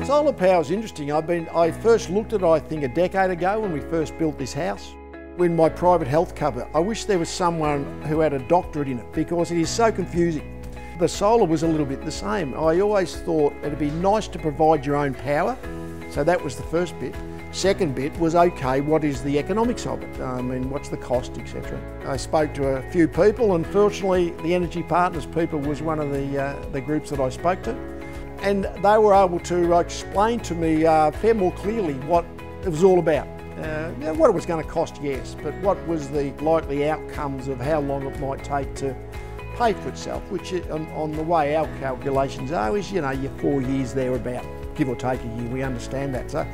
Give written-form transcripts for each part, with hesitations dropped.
Solar power is interesting. I first looked at it, I think, a decade ago when we first built this house. In my private health cover, I wish there was someone who had a doctorate in it because it is so confusing. The solar was a little bit the same. I always thought it'd be nice to provide your own power. So that was the first bit. Second bit was, okay, what is the economics of it? I mean, what's the cost, etc. I spoke to a few people, and fortunately the Energy Partners people was one of the groups that I spoke to. And they were able to explain to me fair more clearly what it was all about. What it was going to cost, yes, but what was the likely outcomes of how long it might take to pay for itself, which on the way our calculations are is, your 4 years thereabout, give or take a year, we understand that. So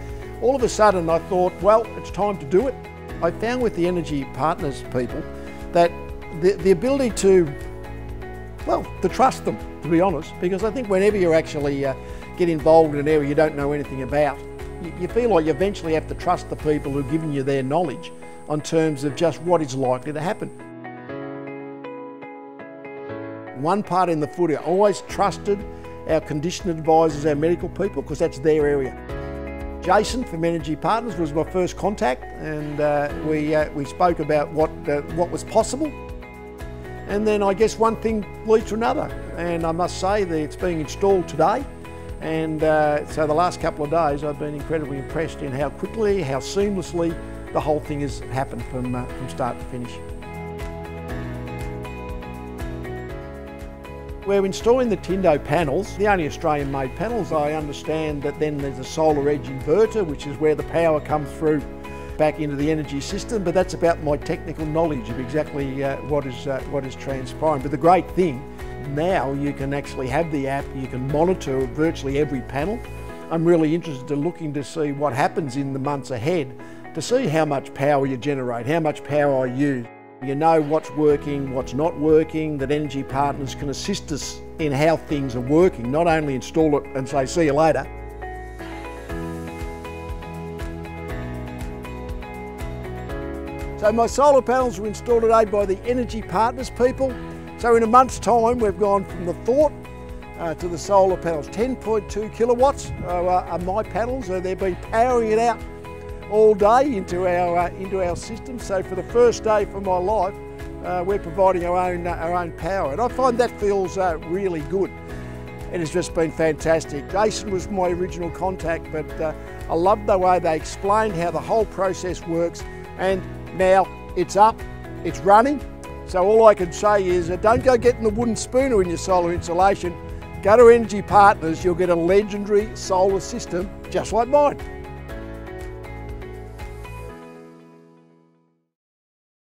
all of a sudden I thought, well, it's time to do it. I found with the Energy Partners people that the ability to trust them, to be honest, because I think whenever you actually get involved in an area you don't know anything about, you feel like you eventually have to trust the people who've given you their knowledge on terms of just what is likely to happen. One part in the footy, I always trusted our condition advisors, our medical people, because that's their area. Jason from Energy Partners was my first contact, and we spoke about what was possible. And then I guess one thing leads to another, and I must say that it's being installed today. And so the last couple of days I've been incredibly impressed in how quickly, how seamlessly the whole thing has happened from start to finish. We're installing the Tindo panels, the only Australian made panels. I understand that then there's a solar edge inverter, which is where the power comes through back into the energy system, but that's about my technical knowledge of exactly what is transpiring. But the great thing, now you can actually have the app, you can monitor virtually every panel. I'm really interested in looking to see what happens in the months ahead, to see how much power you generate, how much power I use. You know what's working, what's not working, that Energy Partners can assist us in how things are working, not only install it and say, see you later. So my solar panels were installed today by the Energy Partners people. So in a month's time, we've gone from the thought to the solar panels. 10.2 kilowatts are my panels, so they've been powering it out all day into our system. So for the first day for my life, we're providing our own power, and I find that feels really good. It has just been fantastic. Jason was my original contact, but I love the way they explained how the whole process works, and now it's up, it's running. So all I can say is don't go getting the wooden spooner in your solar installation. Go to Energy Partners, you'll get a legendary solar system just like mine.